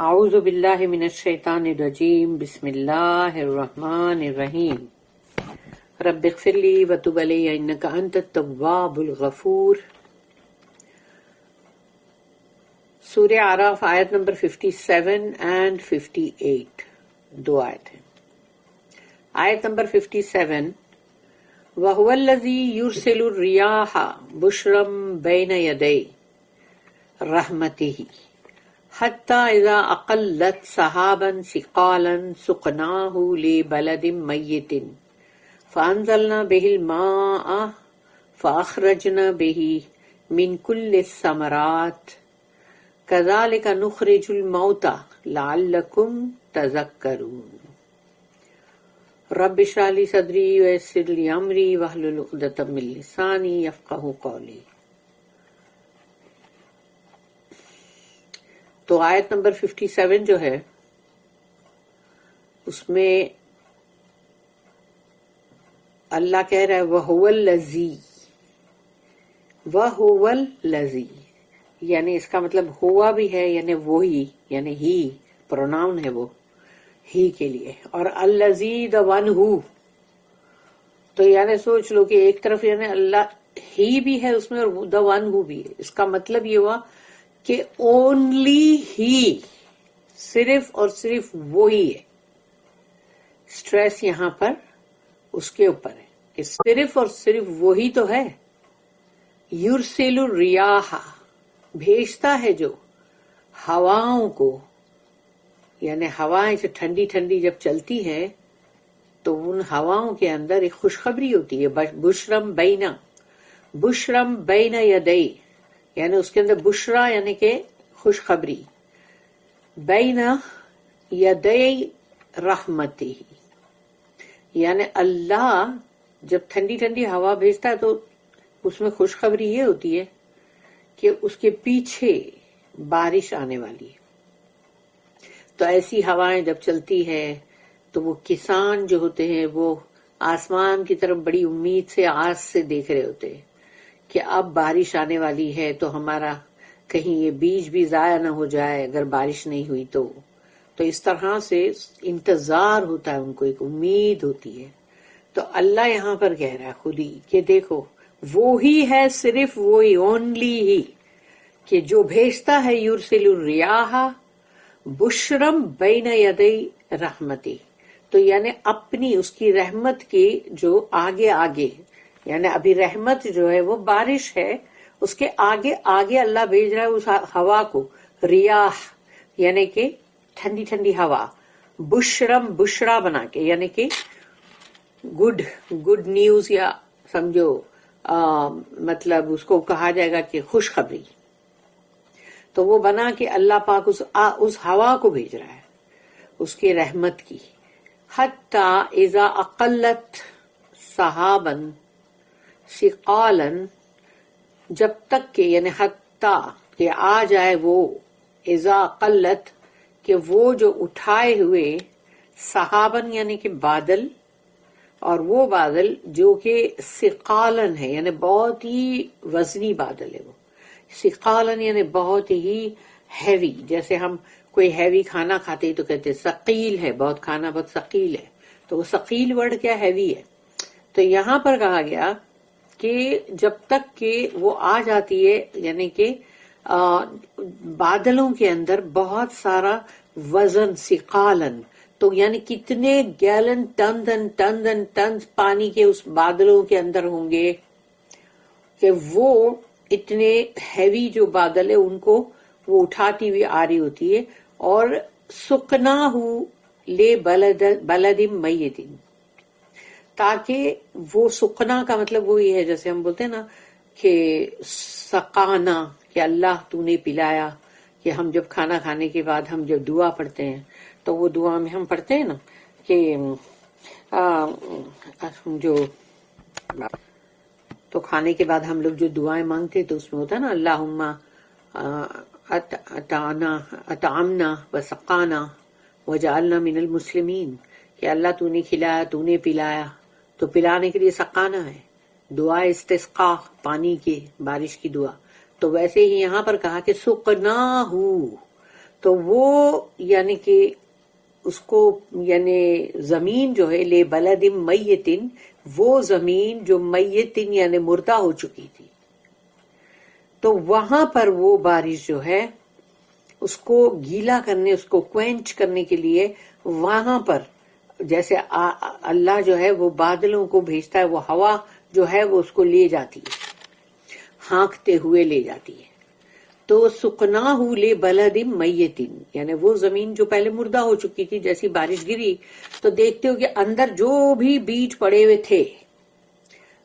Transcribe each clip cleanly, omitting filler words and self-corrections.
اعوذ باللہ من الشیطان الرجیم بسم اللہ الرحمن الرحیم رب اغفر لی وتب علی انک انت التواب الغفور۔ سورہ اعراف آیت نمبر 57 اینڈ 58، دو آیت ہیں۔ آیت نمبر 57، وَهُوَ الَّذِي يُرْسِلُ الرِّيَاحَ بُشْرًا بَيْنَ يَدَيْ رَحْمَتِهِ حَتَّى إِذَا أَقَلَّتْ سَحَابًا ثِقَالًا سُقْنَاهُ لِبَلَدٍ مَيِّتٍ فَأَنزَلْنَا بِهِ الْمَاءَ فَأَخْرَجْنَا بِهِ مِنْ كُلِّ الثَّمَرَاتِ كَذَلِكَ نُخْرِجُ الْمَوْتَى لَعَلَّكُمْ تَذَكَّرُونَ رب اشرح لي صدری ويسر لي امری واحلل عقدۃ من لسانی یفقہوا قولی۔ تو آیت نمبر 57 جو ہے اس میں اللہ کہہ رہا ہے وَهُوَ الَّذِي، یعنی اس کا مطلب ہوا بھی ہے، یعنی وہی، یعنی ہی پروناؤن ہے، وہ ہی کے لیے، اور الذی the one who، تو یعنی سوچ لو کہ ایک طرف یعنی اللہ ہی بھی ہے اس میں اور the one who بھی ہے۔ اس کا مطلب یہ ہوا کہ اونلی ہی، صرف اور صرف وہی ہے۔ اسٹریس یہاں پر اس کے اوپر ہے کہ صرف اور صرف وہی تو ہے۔ یرسل الریاح، بھیجتا ہے جو ہواؤں کو، یعنی ہوائیں جو ٹھنڈی ٹھنڈی جب چلتی ہے تو ان ہواؤں کے اندر ایک خوشخبری ہوتی ہے، بشرم بین یدئی، یعنی اس کے اندر بشرا یعنی کہ خوشخبری، بین یدئی رحمتی، یعنی اللہ جب ٹھنڈی ٹھنڈی ہوا بھیجتا ہے تو اس میں خوشخبری یہ ہوتی ہے کہ اس کے پیچھے بارش آنے والی ہے۔ تو ایسی ہوائیں جب چلتی ہے تو وہ کسان جو ہوتے ہیں وہ آسمان کی طرف بڑی امید سے، آس سے دیکھ رہے ہوتے ہیں کہ اب بارش آنے والی ہے تو ہمارا کہیں یہ بیج بھی ضائع نہ ہو جائے اگر بارش نہیں ہوئی تو اس طرح سے انتظار ہوتا ہے، ان کو ایک امید ہوتی ہے۔ تو اللہ یہاں پر کہہ رہا ہے خود ہی کہ دیکھو وہی ہے، صرف وہی، اونلی ہی، کہ جو بھیجتا ہے یرسل الریاح بشرم بین یدی رحمتی، تو یعنی اپنی اس کی رحمت کی جو آگے آگے، یعنی ابھی رحمت جو ہے وہ بارش ہے، اس کے آگے آگے اللہ بھیج رہا ہے اس ہوا کو، ریاح یعنی کہ ٹھنڈی ٹھنڈی ہوا، بشرم بشرا بنا کے، یعنی کہ گڈ نیوز، یا سمجھو مطلب اس کو کہا جائے گا کہ خوشخبری، تو وہ بنا کے اللہ پاک اس ہوا کو بھیج رہا ہے اس کی رحمت کی۔ حتی اذا اقلت سحابا ثقالا، جب تک کہ، یعنی حتی کہ آ جائے وہ، اذا اقلت کہ وہ جو اٹھائے ہوئے، سحابن یعنی کہ بادل، اور وہ بادل جو کہ ثقالن ہے یعنی بہت ہی وزنی بادل ہے، وہ ثقالن یعنی بہت ہی ہیوی، جیسے ہم کوئی ہیوی کھانا کھاتے ہی تو کہتے ہیں ثقیل ہے، بہت کھانا بہت ثقیل ہے، تو وہ ثقیل ورڈ کیا، ہیوی ہے۔ تو یہاں پر کہا گیا کہ جب تک کہ وہ آ جاتی ہے، یعنی کہ بادلوں کے اندر بہت سارا وزن، ثقالن، تو یعنی کتنے گیلن ٹنز پانی کے اس بادلوں کے اندر ہوں گے کہ وہ اتنے ہیوی جو بادل ہے ان کو وہ اٹھاتی ہوئی آ رہی ہوتی ہے، اور سقناہ لے بلد میت، تاکہ وہ سقنا کا مطلب وہی ہے جیسے ہم بولتے ہیں نا کہ سقانا، کہ اللہ تو نے پلایا، کہ ہم جب کھانا کھانے کے بعد ہم جب دعا پڑھتے ہیں تو وہ دعا میں ہم پڑھتے ہیں نا کہ جو تو کھانے کے بعد ہم لوگ جو دعائیں مانگتے تو اس میں ہوتا ہے نا اللہم اطعمنا وسقانا وجعلنا من المسلمین، کہ اللہ تو نے کھلایا، تو نے پلایا، تو پلانے کے لیے سقانا ہے، دعا استسقا، پانی کی، بارش کی دعا۔ تو ویسے ہی یہاں پر کہا کہ سقنا ہو، تو وہ یعنی کہ اس کو یعنی زمین جو ہے لے بلد میتن، وہ زمین جو میتن یعنی مردہ ہو چکی تھی، تو وہاں پر وہ بارش جو ہے اس کو گیلا کرنے، اس کو کوینچ کرنے کے لیے وہاں پر جیسے اللہ جو ہے وہ بادلوں کو بھیجتا ہے، وہ ہوا جو ہے وہ اس کو لے جاتی ہے، ہانکتے ہوئے لے جاتی ہے. تو سکناہ لے بلد میتن، یعنی وہ زمین جو پہلے مردہ ہو چکی تھی، جیسی بارش گری تو دیکھتے ہو کہ اندر جو بھی بیج پڑے ہوئے تھے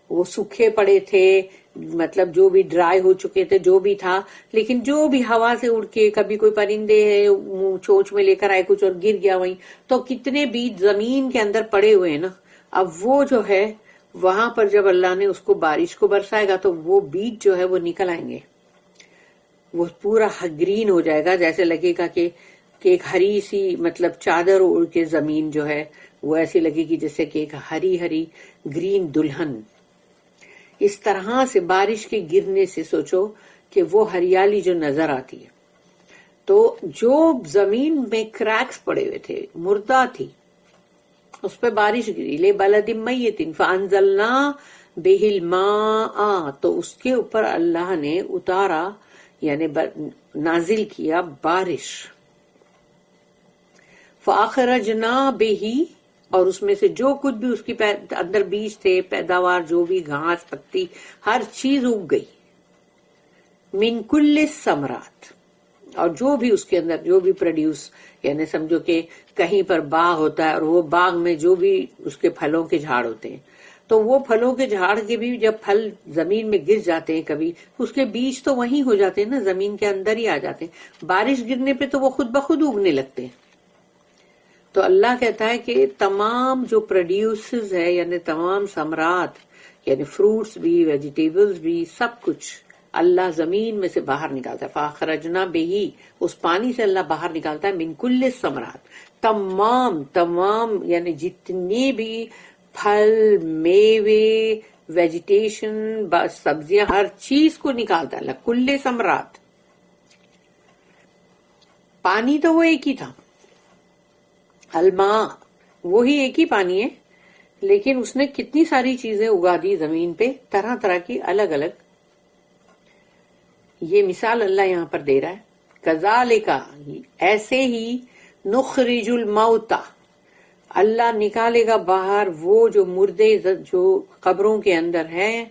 وہ سوکھے پڑے تھے، مطلب جو بھی ڈرائی ہو چکے تھے، جو بھی تھا، لیکن جو بھی ہوا سے اڑ کے کبھی کوئی پرندے چونچ میں لے کر آئے کچھ اور گر گیا وہیں، تو کتنے بیج زمین کے اندر پڑے ہوئے ہیں نا. اب وہ جو ہے وہاں پر جب اللہ نے اس کو بارش کو برسائے گا تو وہ بیج جو ہے وہ نکل آئیں گے، وہ پورا گرین ہو جائے گا، جیسے لگے گا کہ ایک ہری سی مطلب چادر اڑ کے زمین جو ہے وہ ایسی لگے گی جیسے کہ ایک ہری ہری گرین دلہن. اس طرح سے بارش کے گرنے سے سوچو کہ وہ ہریالی جو نظر آتی ہے. تو جو زمین میں کریکس پڑے ہوئے تھے، مردہ تھی، اس پہ بارش گری، لے بلد میت فانزلنا بہ الماء، تو اس کے اوپر اللہ نے اتارا یعنی نازل کیا بارش. فاخرجنا بہ، اور اس میں سے جو کچھ بھی اس کی اندر بیج تھے، پیداوار جو بھی گھاس پتی ہر چیز اگ گئی. من کل الثمرات، اور جو بھی اس کے اندر جو بھی پروڈیوس، یعنی سمجھو کہ کہیں پر باغ ہوتا ہے اور وہ باغ میں جو بھی اس کے پھلوں کے جھاڑ ہوتے ہیں، تو وہ پھلوں کے جھاڑ کے بھی جب پھل زمین میں گر جاتے ہیں کبھی، اس کے بیج تو وہیں ہو جاتے ہیں نا، زمین کے اندر ہی آ جاتے ہیں، بارش گرنے پہ تو وہ خود بخود اگنے لگتے ہیں. تو اللہ کہتا ہے کہ تمام جو پروڈیوسز ہے یعنی تمام ثمرات یعنی فروٹس بھی ویجیٹیبلز بھی سب کچھ اللہ زمین میں سے باہر نکالتا ہے. فاخرجنا بہی، اس پانی سے اللہ باہر نکالتا ہے من کل الثمرات، تمام یعنی جتنی بھی پھل میوے ویجیٹیشن سبزیاں ہر چیز کو نکالتا ہے اللہ. کل ثمرات، پانی تو وہ ایک ہی تھا، الماء وہی ایک ہی پانی ہے، لیکن اس نے کتنی ساری چیزیں اگا دی زمین پہ، طرح طرح کی الگ الگ. یہ مثال اللہ یہاں پر دے رہا ہے. کذالک، ایسے ہی، نخرج الموتى، اللہ نکالے گا باہر وہ جو مردے جو قبروں کے اندر ہیں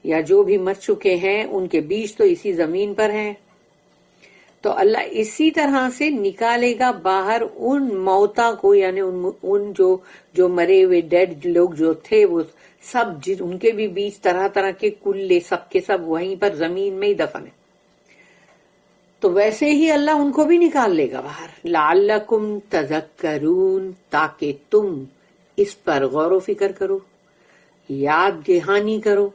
یا جو بھی مر چکے ہیں، ان کے بیج تو اسی زمین پر ہیں. تو اللہ اسی طرح سے نکالے گا باہر ان موتا کو، یعنی ان جو مرے ہوئے ڈیڈ لوگ جو تھے وہ سب، ان کے بھی بیج طرح طرح کے کلے سب کے سب وہیں پر زمین میں ہی دفن ہے. تو ویسے ہی اللہ ان کو بھی نکال لے گا باہر. لعلکم تذکرون، تاکہ تم اس پر غور و فکر کرو، یاد دہانی کرو،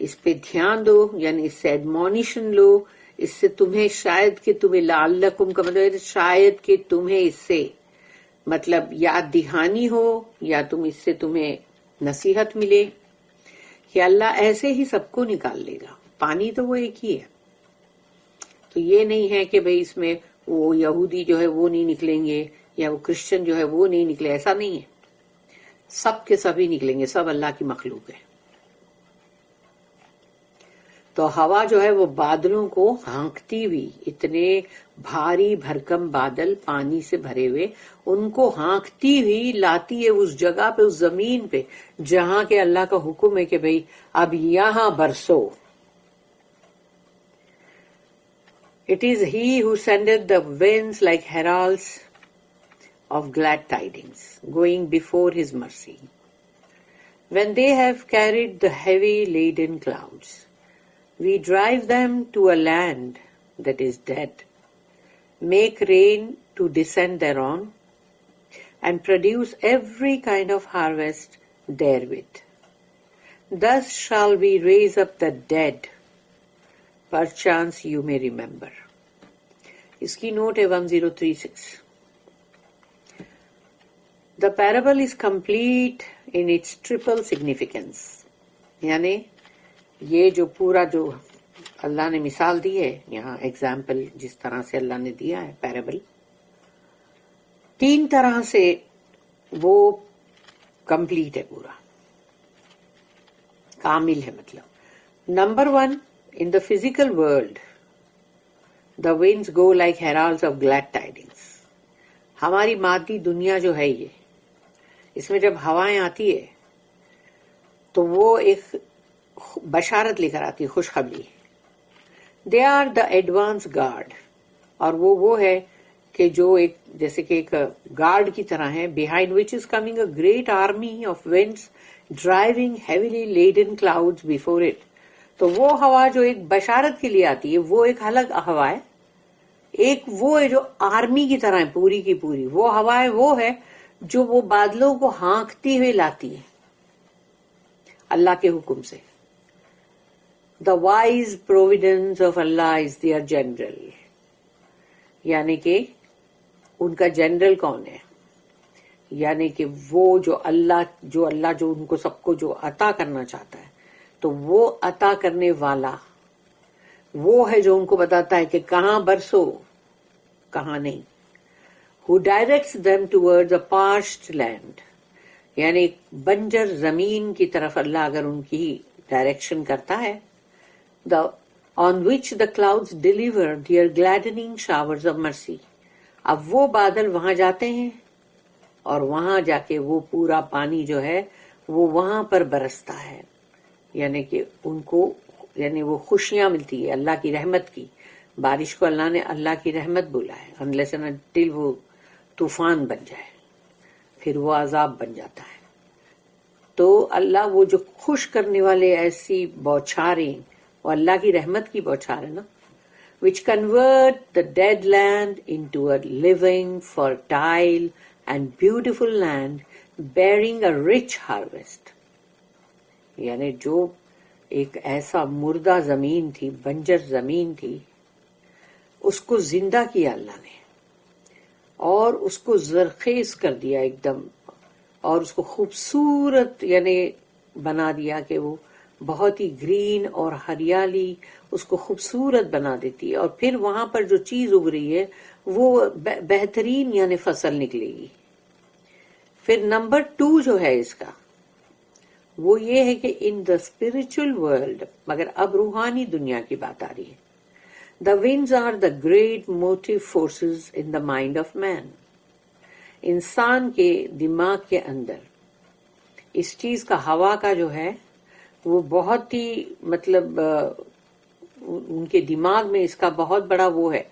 اس پہ دھیان دو، یعنی اس سے ایڈمونیشن لو، اس سے تمہیں شاید کہ تمہیں، لعلکم کا مطلب شاید کہ تمہیں اس سے مطلب یاد دہانی ہو یا اس سے تمہیں نصیحت ملے کہ اللہ ایسے ہی سب کو نکال لے گا. پانی تو وہ ایک ہی ہے. تو یہ نہیں ہے کہ بھئی اس میں وہ یہودی جو ہے وہ نہیں نکلیں گے یا وہ کرسچن جو ہے وہ نہیں نکلے، ایسا نہیں ہے. سب کے سبھی نکلیں گے، سب اللہ کی مخلوق ہے. تو ہوا جو ہے وہ بادلوں کو ہانکتی ہوئی، اتنے بھاری بھرکم بادل پانی سے بھرے ہوئے، ان کو ہانکتی ہوئی لاتی ہے اس جگہ پہ، اس زمین پہ جہاں کے اللہ کا حکم ہے کہ بھئی اب یہاں برسو. It is he who sendeth the winds like heralds of glad tidings, going before his mercy. When they have carried the heavy laden clouds, we drive them to a land that is dead, make rain to descend thereon, and produce every kind of harvest therewith. Thus shall we raise up the dead, perchance you may remember. اس کی note ہے 1036. The parable is complete in its triple significance. یعنی یہ جو پورا جو اللہ نے مثال دی ہے یہاں، ایگزامپل جس طرح سے اللہ نے دیا ہے پیرابل، 3 طرح سے وہ کمپلیٹ ہے، پورا کامل ہے. مطلب number 1، in the physical world the winds go like heralds of glad tidings. ہماری مادی دنیا جو ہے یہ، اس میں جب ہوائیں آتی ہے تو وہ ایک بشارت لے کر آتی ہے، خوشخبری. They are the advance guard, اور وہ ہے کہ جو ایک جیسے کہ ایک گارڈ کی طرح ہے، behind which is coming a great army of winds driving heavily laden clouds before it. تو وہ ہوا جو ایک بشارت کے لیے آتی ہے وہ ایک الگ ہوا ہے، ایک وہ ہے جو آرمی کی طرح ہے پوری کی پوری. وہ ہوا ہے، وہ ہے جو وہ بادلوں کو ہانکتی ہوئے لاتی ہے اللہ کے حکم سے. The wise providence of Allah is their general. یعنی کہ ان کا جنرل کون ہے؟ یعنی کہ وہ جو اللہ جو ان کو سب کو جو عطا کرنا چاہتا ہے، تو وہ عطا کرنے والا وہ ہے جو ان کو بتاتا ہے کہ کہاں برسو کہاں نہیں. Who directs them towards a parched land. یعنی بنجر زمین کی طرف اللہ اگر ان کی ڈائریکشن کرتا ہے، on which the clouds deliver their gladdening showers of mercy. اب وہ بادل وہاں جاتے ہیں اور وہاں جا کے وہ پورا پانی جو ہے وہ وہاں پر برستا ہے، یعنی کہ ان کو یعنی وہ خوشیاں ملتی ہے اللہ کی رحمت کی. بارش کو اللہ نے اللہ کی رحمت بولا ہے، unless and until وہ طوفان بن جائے، پھر وہ عذاب بن جاتا ہے. تو اللہ وہ جو خوش کرنے والے ایسی بوچھاریں، وہ اللہ کی رحمت کی بوچھار ہے نا. which convert the dead land into a living, fertile and beautiful land bearing a rich harvest. یعنی جو ایک ایسا مردہ زمین تھی، بنجر زمین تھی، اس کو زندہ کیا اللہ نے اور اس کو زرخیز کر دیا ایک دم، اور اس کو خوبصورت یعنی بنا دیا کہ وہ بہت ہی گرین اور ہریالی اس کو خوبصورت بنا دیتی ہے. اور پھر وہاں پر جو چیز اگ رہی ہے وہ بہترین یعنی فصل نکلے گی. پھر نمبر 2 جو ہے اس کا وہ یہ ہے کہ ان دا اسپرچل ورلڈ، مگر اب روحانی دنیا کی بات آ رہی ہے. دا winds are the great motive forces in the mind of man. انسان کے دماغ کے اندر اس چیز کا ہوا کا جو ہے وہ بہت ہی مطلب ان کے دماغ میں اس کا بہت بڑا وہ ہے،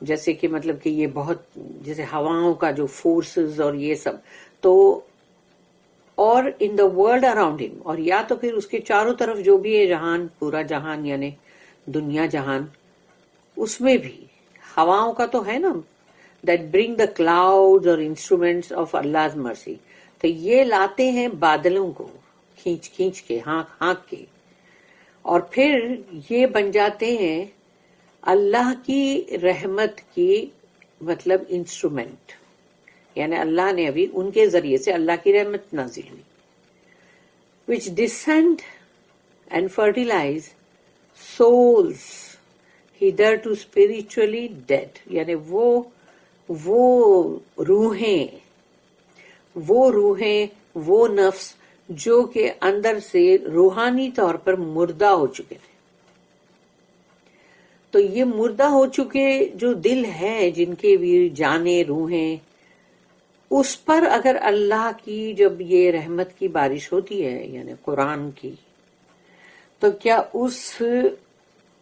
جیسے کہ مطلب کہ یہ بہت جیسے ہواؤں کا جو فورسز اور یہ سب. تو اور ان دا ورلڈ اراؤنڈ ہم، اور یا تو پھر اس کے چاروں طرف جو بھی ہے جہان، پورا جہان یعنی دنیا جہان، اس میں بھی ہواؤں کا تو ہے نا. دیٹ برنگ دا کلاؤڈ اور انسٹرومینٹس آف اللہ مرسی. تو یہ لاتے ہیں بادلوں کو کھینچ کھینچ کے، ہانک ہانک کے، اور پھر یہ بن جاتے ہیں اللہ کی رحمت کی مطلب انسٹرومنٹ. یعنی اللہ نے ابھی ان کے ذریعے سے اللہ کی رحمت نازل ہوئی. which descend and fertilize souls hitherto spiritually dead. یعنی وہ روحیں وہ نفس جو کہ اندر سے روحانی طور پر مردہ ہو چکے تھے. تو یہ مردہ ہو چکے جو دل ہیں، جن کے بھی جانیں روحیں، اس پر اگر اللہ کی جب یہ رحمت کی بارش ہوتی ہے یعنی قرآن کی، تو کیا اس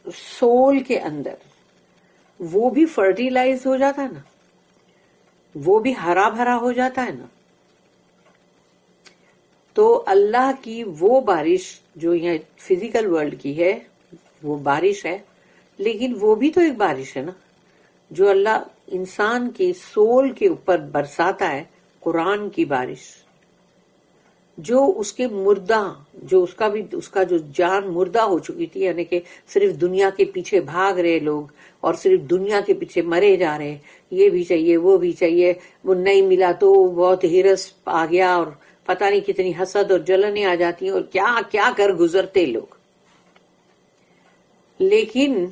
سول کے اندر وہ بھی فرٹیلائز ہو جاتا ہے نا، وہ بھی ہرا بھرا ہو جاتا ہے نا. تو اللہ کی وہ بارش جو یہاں فزیکل ورلڈ کی ہے وہ بارش ہے، لیکن وہ بھی تو ایک بارش ہے نا جو اللہ انسان کے سول کے اوپر برساتا ہے. قرآن کی بارش جو اس کے مردہ، جو اس کا جو جان مردہ ہو چکی تھی، یعنی کہ صرف دنیا کے پیچھے بھاگ رہے لوگ اور صرف دنیا کے پیچھے مرے جا رہے، یہ بھی چاہیے وہ بھی چاہیے، وہ نہیں ملا تو بہت ہرس آ گیا اور پتہ نہیں کتنی حسد اور جلنیں آ جاتی ہیں اور کیا کیا کر گزرتے لوگ. لیکن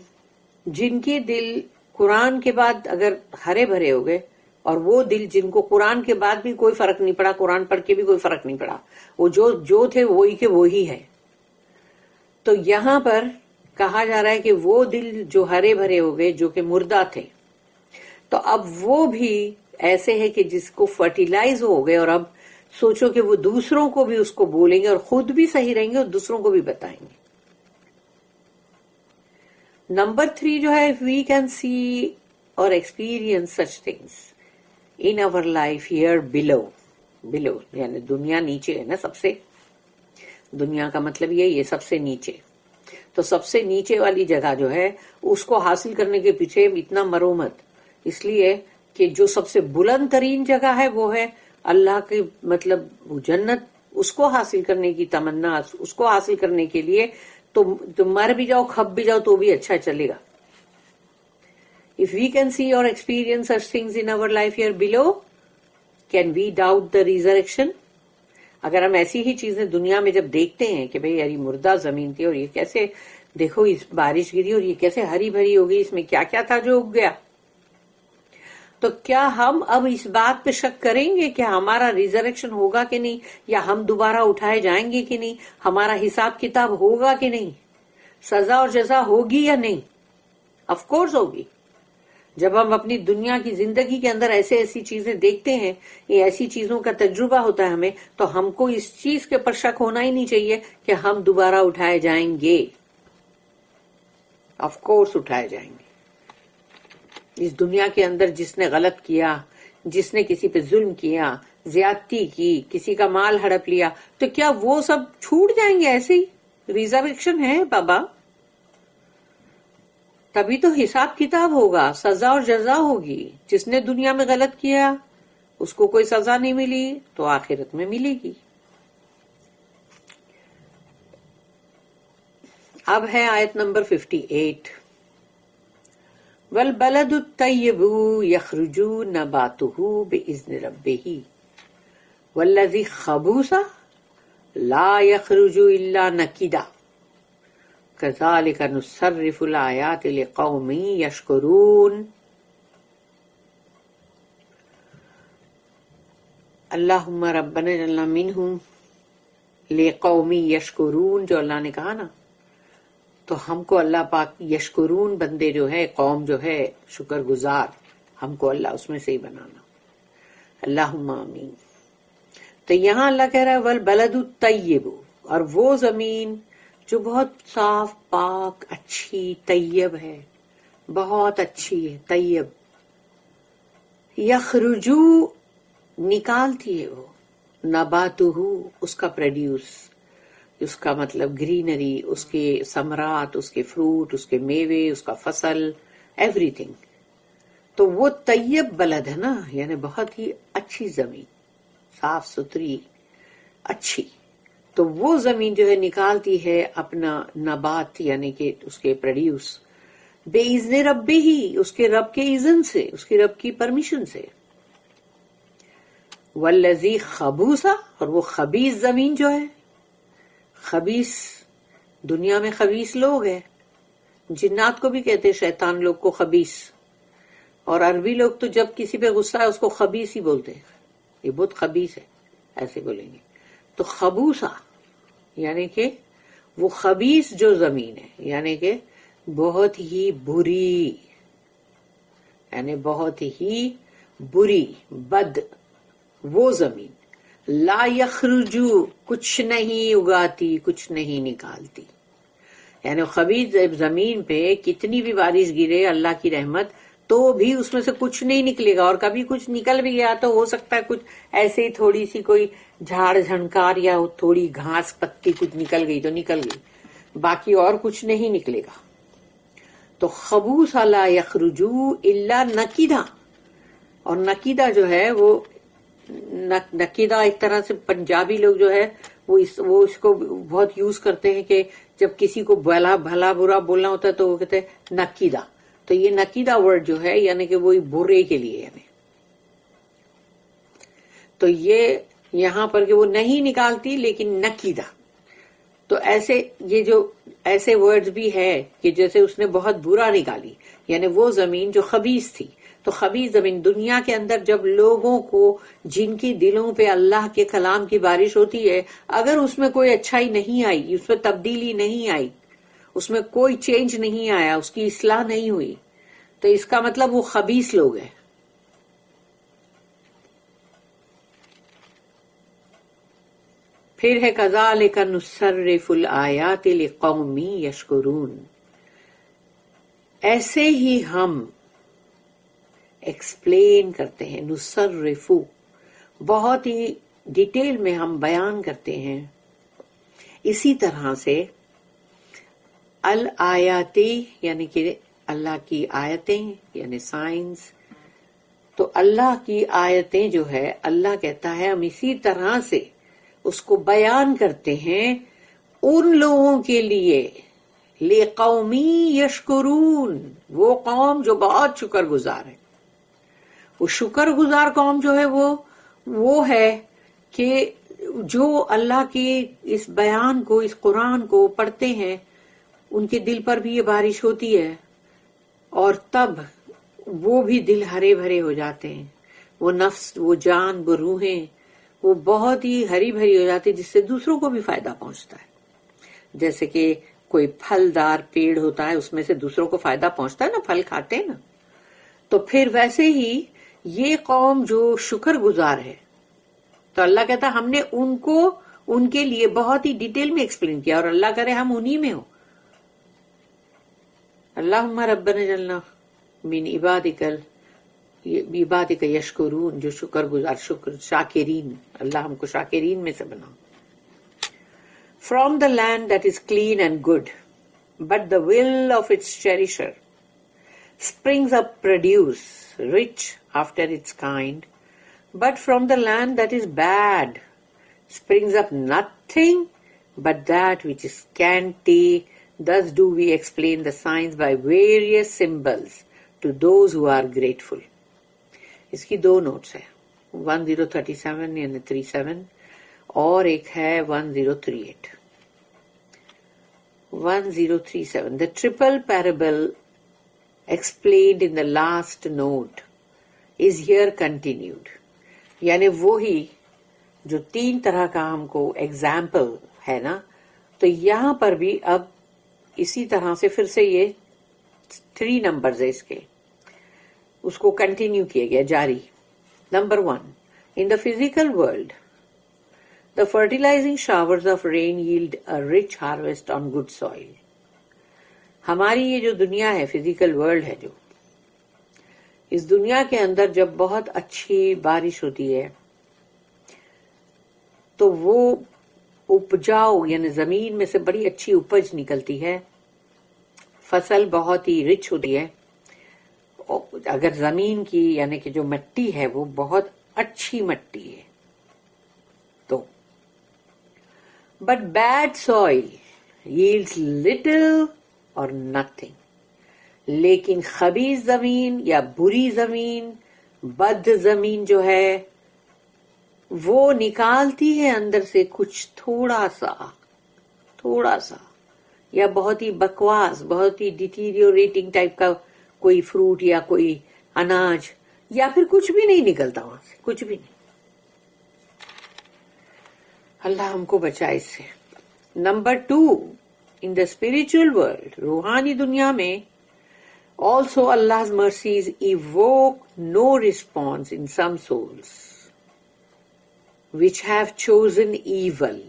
جن کے دل قرآن کے بعد اگر ہرے بھرے ہو گئے، اور وہ دل جن کو قرآن کے بعد بھی کوئی فرق نہیں پڑا، قرآن پڑھ کے بھی کوئی فرق نہیں پڑا، وہ جو تھے وہی کے وہی ہے، تو یہاں پر کہا جا رہا ہے کہ وہ دل جو ہرے بھرے ہو گئے جو کہ مردہ تھے، تو اب وہ بھی ایسے ہے کہ جس کو فرٹیلائز ہو گئے، اور اب سوچو کہ وہ دوسروں کو بھی اس کو بولیں گے اور خود بھی صحیح رہیں گے اور دوسروں کو بھی بتائیں گے۔ نمبر 3 جو ہے، if we can see or experience such things in our life here below یعنی دنیا نیچے ہے نا، سب سے، دنیا کا مطلب یہ سب سے نیچے، تو سب سے نیچے والی جگہ جو ہے اس کو حاصل کرنے کے پیچھے اتنا مرو مت، اس لیے کہ جو سب سے بلند ترین جگہ ہے وہ ہے اللہ کی، مطلب وہ جنت، اس کو حاصل کرنے کی تمنا، اس کو حاصل کرنے کے لیے تو مر بھی جاؤ کھپ بھی جاؤ تو بھی اچھا چلے گا۔ If we can see or experience such things in our life here below, can we doubt the resurrection؟ اگر ہم ایسی ہی چیزیں دنیا میں جب دیکھتے ہیں کہ بھئی یاری مردہ زمین تھی اور یہ کیسے، دیکھو اس بارش گری اور یہ کیسے ہری بھری ہو گئی، اس میں کیا کیا تھا جو اگ گیا، تو کیا ہم اب اس بات پہ شک کریں گے کہ ہمارا ریزریکشن ہوگا کہ نہیں، یا ہم دوبارہ اٹھائے جائیں گے کہ نہیں، ہمارا حساب کتاب ہوگا کہ نہیں، سزا اور جزا ہوگی یا نہیں؟ آف کورس ہوگی۔ جب ہم اپنی دنیا کی زندگی کے اندر ایسی چیزیں دیکھتے ہیں، یہ ایسی چیزوں کا تجربہ ہوتا ہے ہمیں، تو ہم کو اس چیز کے پر شک ہونا ہی نہیں چاہیے کہ ہم دوبارہ اٹھائے جائیں گے۔ آف کورس اٹھائے جائیں گے۔ اس دنیا کے اندر جس نے غلط کیا، جس نے کسی پہ ظلم کیا، زیادتی کی، کسی کا مال ہڑپ لیا، تو کیا وہ سب چھوٹ جائیں گے ایسے ہی؟ ریزریکشن ہے بابا، تبھی تو حساب کتاب ہوگا، سزا اور جزا ہوگی۔ جس نے دنیا میں غلط کیا اس کو کوئی سزا نہیں ملی تو آخرت میں ملے گی۔ اب ہے آیت نمبر 58، وَالْبَلَدُ الطَّيِّبُ يَخْرُجُ نَبَاتُهُ بِإِذْنِ رَبِّهِ وَالَّذِي خَبُوثَ لَا يَخْرُجُ إِلَّا نَكِدًا كَذَلِكَ نُصَرِّفُ الْآيَاتِ لِقَوْمٍ يَشْكُرُونَ۔ اللہم ربنا اجعلنا منہم لِقَوْمٍ يَشْكُرُونَ، جو اللہ نے کہا نا، تو ہم کو اللہ پاک یشکرون بندے جو ہے، قوم جو ہے شکر گزار، ہم کو اللہ اس میں سے ہی بنانا، اللہم آمین۔ تو یہاں اللہ کہہ رہا ہے والبلد الطیب، اور وہ زمین جو بہت صاف پاک اچھی طیب ہے، بہت اچھی ہے، طیب، یخرجو نکالتی ہے وہ، نباتہ اس کا پروڈیوس، اس کا مطلب گرینری، اس کے ثمرات، اس کے فروٹ، اس کے میوے، اس کا فصل، ایوری تھنگ، تو وہ طیب بلد ہے نا، یعنی بہت ہی اچھی زمین، صاف ستھری اچھی، تو وہ زمین جو ہے نکالتی ہے اپنا نبات، یعنی کہ اس کے پروڈیوس، بے اذن ربی ہی، اس کے رب کے اذن سے، اس کے رب کی پرمیشن سے، والذی خبوثا، اور وہ خبیث زمین جو ہے، خبیث دنیا میں خبیث لوگ ہیں، جنات کو بھی کہتے ہیں شیطان لوگ کو خبیث، اور عربی لوگ تو جب کسی پہ غصہ ہے اس کو خبیث ہی بولتے ہیں، یہ بہت خبیث ہے، ایسے بولیں گے، تو خبوثا یعنی کہ وہ خبیث جو زمین ہے، یعنی کہ بہت ہی بری، یعنی بہت ہی بری، بد وہ زمین، لا یخرجو کچھ نہیں اگاتی، کچھ نہیں نکالتی، یعنی خبیث زمین پہ کتنی بھی بارش گرے اللہ کی رحمت تو بھی اس میں سے کچھ نہیں نکلے گا، اور کبھی کچھ نکل بھی گیا تو ہو سکتا ہے کچھ ایسے ہی تھوڑی سی کوئی جھاڑ جھنکار یا تھوڑی گھاس پتی کچھ نکل گئی تو نکل گئی، باقی اور کچھ نہیں نکلے گا۔ تو خبوث لا یخرجو الا نکیدہ، اور نکیدہ جو ہے وہ نکیدہ ایک طرح سے پنجابی لوگ جو ہے وہ اس کو بہت یوز کرتے ہیں کہ جب کسی کو بھلا برا بولنا ہوتا ہے تو وہ کہتے ہیں نکیدہ، تو یہ نکیدہ ورڈ جو ہے یعنی کہ وہی برے کے لیے ہے، تو یہ یہاں پر کہ وہ نہیں نکالتی لیکن نکیدہ، تو ایسے یہ جو ایسے ورڈز بھی ہے کہ جیسے اس نے بہت برا نکالی، یعنی وہ زمین جو خبیث تھی، تو خبیث زمین دنیا کے اندر جب لوگوں کو جن کی دلوں پہ اللہ کے کلام کی بارش ہوتی ہے، اگر اس میں کوئی اچھائی نہیں آئی، اس میں تبدیلی نہیں آئی، اس میں کوئی چینج نہیں آیا، اس کی اصلاح نہیں ہوئی، تو اس کا مطلب وہ خبیث لوگ ہیں۔ پھر ہے کذالک نصرف الآیات لقوم یشکرون، ایسے ہی ہم ایکسپلین کرتے ہیں، نصرف بہت ہی ڈیٹیل میں ہم بیان کرتے ہیں، اسی طرح سے الآیاتی یعنی کہ اللہ کی آیتیں یعنی سائنس، تو اللہ کی آیتیں جو ہے اللہ کہتا ہے ہم اسی طرح سے اس کو بیان کرتے ہیں ان لوگوں کے لیے، لقومی یشکرون، وہ قوم جو بہت شکر گزار ہے۔ وہ شکر گزار قوم جو ہے وہ ہے کہ جو اللہ کے اس بیان کو، اس قرآن کو پڑھتے ہیں، ان کے دل پر بھی یہ بارش ہوتی ہے اور تب وہ بھی دل ہرے بھرے ہو جاتے ہیں، وہ نفس، وہ جان، وہ روحیں، وہ بہت ہی ہری بھری ہو جاتی ہے، جس سے دوسروں کو بھی فائدہ پہنچتا ہے۔ جیسے کہ کوئی پھلدار پیڑ ہوتا ہے، اس میں سے دوسروں کو فائدہ پہنچتا ہے نا، پھل کھاتے ہیں نا، تو پھر ویسے ہی یہ قوم جو شکر گزار ہے، تو اللہ کہتا ہم نے ان کو، ان کے لیے بہت ہی ڈیٹیل میں ایکسپلین کیا، اور اللہ کرے ہم انہی میں ہوں۔ اللہم ربنا جلنا من عبادک یشکرون، جو شکر گزار، شکر شاکرین، اللہ ہم کو شاکرین میں سے بنا۔ From the land that is clean and good, but the will of its cherisher springs up produce, rich after its kind, but from the land that is bad springs up nothing but that which is scanty. Thus do we explain the signs by various symbols to those who are grateful. اس کی دو notice ہیں، 1037 یعنی 37 اور ایک ہے 1038۔ 1037 The triple parable explained in the last note is here continued، یعنی وہی جو تین طرح کا ہم کو ایگزامپل ہے نا، تو یہاں پر بھی اب اسی طرح سے پھر سے یہ 3 نمبرز ہے اس کے، اس کو کنٹینیو کیا گیا، جاری۔ Number 1 In the physical world, the fertilizing showers of rain yield a rich harvest on good soil. ہماری یہ جو دنیا ہے، فزیکل ورلڈ ہے، جو اس دنیا کے اندر جب بہت اچھی بارش ہوتی ہے تو وہ اپجاؤ یعنی زمین میں سے بڑی اچھی اپج نکلتی ہے، فصل بہت ہی رچ ہوتی ہے۔ اگر زمین کی یعنی کہ جو مٹی ہے وہ بہت اچھی مٹی ہے تو، but bad soil yields little اور nothing، لیکن خبیث زمین یا بری زمین، بد زمین جو ہے وہ نکالتی ہے اندر سے کچھ تھوڑا سا یا بہت ہی بکواس، بہت ہی ڈیٹیریوریٹنگ ٹائپ کا کوئی فروٹ یا کوئی اناج، یا پھر کچھ بھی نہیں نکلتا وہاں سے، کچھ بھی نہیں۔ اللہ ہم کو بچائے اس سے۔ Number 2 In the spiritual world، روحانی دنیا میں also Allah's mercies evoke no response in some souls which have chosen evil۔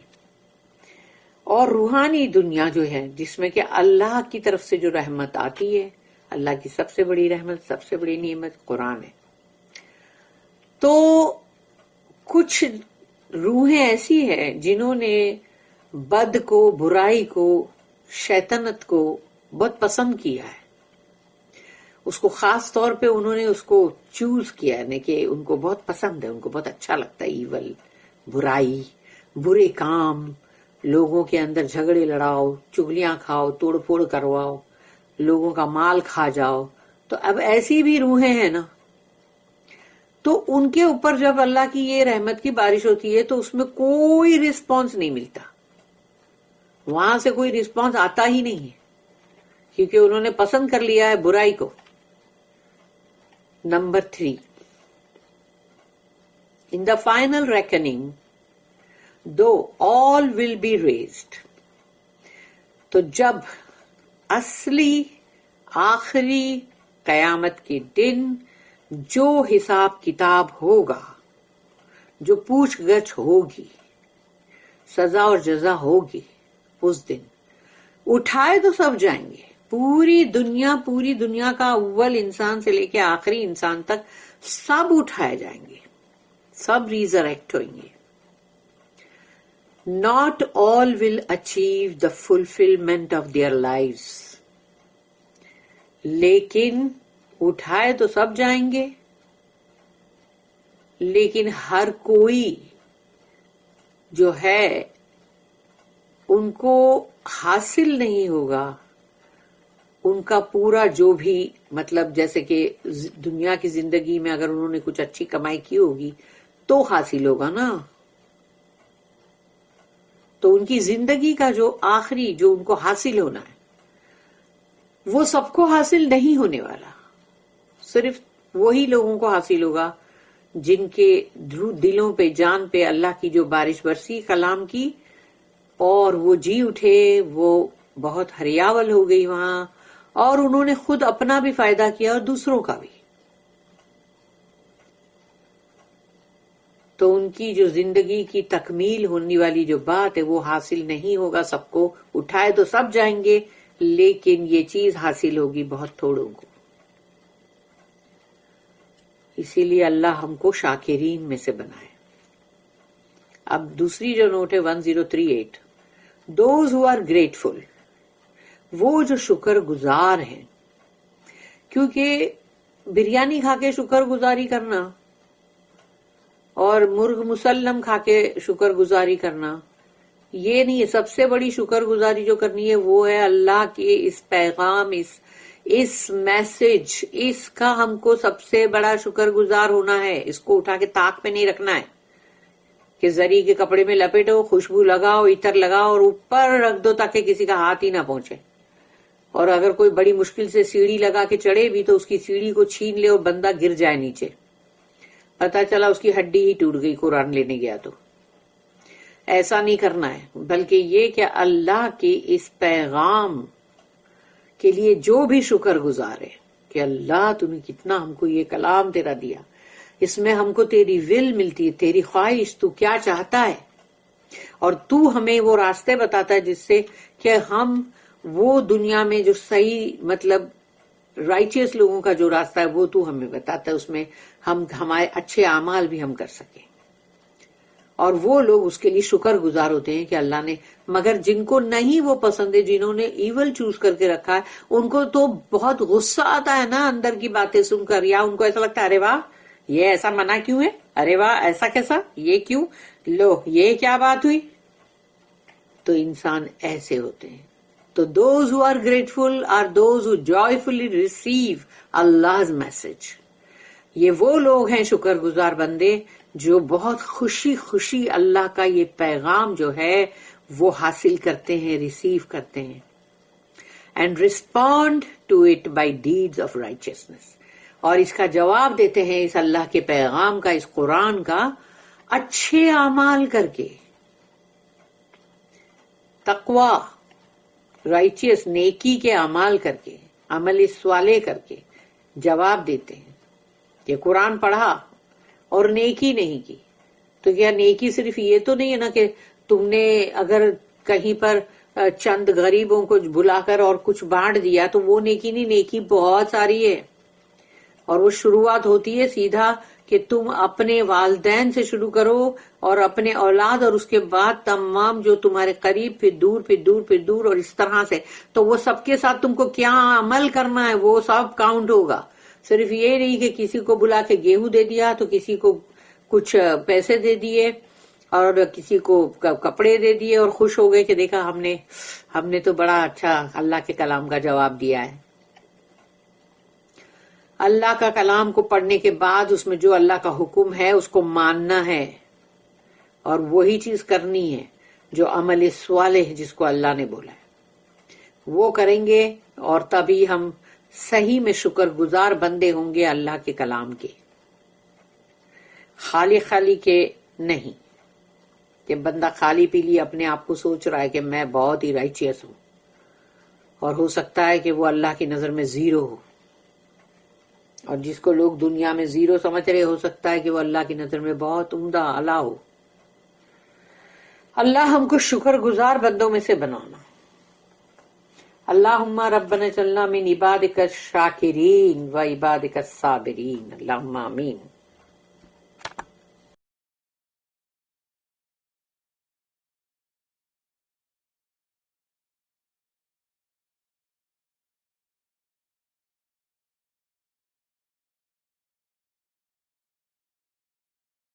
اور روحانی دنیا جو ہے جس میں کہ اللہ کی طرف سے جو رحمت آتی ہے، اللہ کی سب سے بڑی رحمت، سب سے بڑی نعمت قرآن ہے، تو کچھ روحیں ایسی ہیں جنہوں نے بد کو، برائی کو، شیطنت کو بہت پسند کیا ہے، اس کو خاص طور پہ انہوں نے اس کو چوز کیا، یعنی کہ ان کو بہت پسند ہے، ان کو بہت اچھا لگتا ہے ایول، برائی، برے کام، لوگوں کے اندر جھگڑے لڑاؤ، چغلیاں کھاؤ، توڑ پھوڑ کرواؤ، لوگوں کا مال کھا جاؤ۔ تو اب ایسی بھی روحیں ہیں نا، تو ان کے اوپر جب اللہ کی یہ رحمت کی بارش ہوتی ہے تو اس میں کوئی رسپانس نہیں ملتا، وہاں سے کوئی رسپانس آتا ہی نہیں ہے، کیونکہ انہوں نے پسند کر لیا ہے برائی کو. Number 3، in the final reckoning though all will be raised، تو جب اصلی آخری قیامت کے دن جو حساب کتاب ہوگا، جو پوچھ گچھ ہوگی، سزا اور جزا ہوگی، اس دن اٹھائے تو سب جائیں گے. پوری دنیا کا اول انسان سے لے کے آخری انسان تک سب اٹھائے جائیں گے، سب ریزریکٹ ہوئیں گے. Not all will achieve the fulfillment of their lives، لیکن اٹھائے تو سب جائیں گے، لیکن ہر کوئی جو ہے ان کو حاصل نہیں ہوگا ان کا پورا جو بھی، مطلب جیسے کہ دنیا کی زندگی میں اگر انہوں نے کچھ اچھی کمائی کی ہوگی تو حاصل ہوگا نا. تو ان کی زندگی کا جو آخری جو ان کو حاصل ہونا ہے وہ سب کو حاصل نہیں ہونے والا، صرف وہی لوگوں کو حاصل ہوگا جن کے دلوں پہ جان پہ اللہ کی جو بارش برسی کلام کی، اور وہ جی اٹھے، وہ بہت ہریاول ہو گئی وہاں، اور انہوں نے خود اپنا بھی فائدہ کیا اور دوسروں کا بھی. تو ان کی جو زندگی کی تکمیل ہونے والی جو بات ہے وہ حاصل نہیں ہوگا سب کو. اٹھائے تو سب جائیں گے، لیکن یہ چیز حاصل ہوگی بہت تھوڑوں کو. اسی لیے اللہ ہم کو شاکرین میں سے بنائے. اب دوسری جو نوٹ ہے 1038، دوز ہو آر گریٹفل، وہ جو شکر گزار ہیں. کیونکہ بریانی کھا کے شکر گزاری کرنا اور مرغ مسلم کھا کے شکر گزاری کرنا یہ نہیں ہے. سب سے بڑی شکر گزاری جو کرنی ہے وہ ہے اللہ کے اس پیغام، اس میسج، اس کا ہم کو سب سے بڑا شکر گزار ہونا ہے. اس کو اٹھا کے طاق پہ نہیں رکھنا ہے کہ زری کے کپڑے میں لپیٹو، خوشبو لگاؤ، عطر لگاؤ اور اوپر رکھ دو تاکہ کسی کا ہاتھ ہی نہ پہنچے. اور اگر کوئی بڑی مشکل سے سیڑھی لگا کے چڑھے بھی تو اس کی سیڑھی کو چھین لے اور بندہ گر جائے نیچے، پتہ چلا اس کی ہڈی ہی ٹوٹ گئی قرآن لینے گیا تو. ایسا نہیں کرنا ہے، بلکہ یہ کہ اللہ کے اس پیغام کے لیے جو بھی شکر گزار ہے کہ اللہ تو نے کتنا ہم کو یہ کلام تیرا دیا، اس میں ہم کو تیری ول ملتی ہے، تیری خواہش، تو کیا چاہتا ہے، اور تو ہمیں وہ راستے بتاتا ہے جس سے کہ ہم وہ دنیا میں جو صحیح مطلب رائچیس لوگوں کا جو راستہ ہے وہ تو ہمیں بتاتا ہے، اس میں ہم ہمارے اچھے اعمال بھی ہم کر سکیں. اور وہ لوگ اس کے لیے شکر گزار ہوتے ہیں کہ اللہ نے. مگر جن کو نہیں وہ پسند ہے، جنہوں نے ایول چوز کر کے رکھا ہے، ان کو تو بہت غصہ آتا ہے نا اندر کی باتیں سن کر، یا ان کو ایسا لگتا ہے ارے واہ یہ ایسا منع کیوں ہے، ارے واہ ایسا کیسا، یہ کیوں، لو یہ کیا بات ہوئی. تو انسان ایسے ہوتے ہیں. تو those who are grateful are those who joyfully receive Allah's message. یہ وہ لوگ ہیں شکر گزار بندے جو بہت خوشی خوشی اللہ کا یہ پیغام جو ہے وہ حاصل کرتے ہیں، ریسیو کرتے ہیں. and respond to it by deeds of righteousness. اور اس کا جواب دیتے ہیں اس اللہ کے پیغام کا، اس قرآن کا، اچھے اعمال کر کے، تقوی، رائچیس، نیکی کے اعمال کر کے، عمل صالح کر کے جواب دیتے ہیں. کہ قرآن پڑھا اور نیکی نہیں کی تو کیا نیکی صرف یہ تو نہیں ہے نا کہ تم نے اگر کہیں پر چند غریبوں کو بلا کر اور کچھ بانٹ دیا تو وہ نیکی نہیں. نیکی بہت ساری ہے، اور وہ شروعات ہوتی ہے سیدھا کہ تم اپنے والدین سے شروع کرو اور اپنے اولاد، اور اس کے بعد تمام جو تمہارے قریب، پھر دور، پھر دور، پھر دور، اور اس طرح سے. تو وہ سب کے ساتھ تم کو کیا عمل کرنا ہے وہ سب کاؤنٹ ہوگا. صرف یہ نہیں کہ کسی کو بلا کے گیہوں دے دیا تو کسی کو کچھ پیسے دے دیے اور کسی کو کپڑے دے دیے اور خوش ہو گئے کہ دیکھا ہم نے تو بڑا اچھا اللہ کے کلام کا جواب دیا ہے. اللہ کا کلام کو پڑھنے کے بعد اس میں جو اللہ کا حکم ہے اس کو ماننا ہے اور وہی چیز کرنی ہے، جو عمل صالح جس کو اللہ نے بولا ہے وہ کریں گے، اور تبھی ہم صحیح میں شکر گزار بندے ہوں گے اللہ کے کلام کے، خالی خالی کے نہیں کہ بندہ خالی پی لی اپنے آپ کو سوچ رہا ہے کہ میں بہت ہی رائچیس ہوں، اور ہو سکتا ہے کہ وہ اللہ کی نظر میں زیرو ہو، اور جس کو لوگ دنیا میں زیرو سمجھ رہے ہو سکتا ہے کہ وہ اللہ کی نظر میں بہت عمدہ اعلیٰ ہو۔ اللہ ہم کو شکر گزار بندوں میں سے بنانا۔ اللہم ربنا اجعلنا من عبادک الشاکرین و عبادک الصابرین، اللہم آمین۔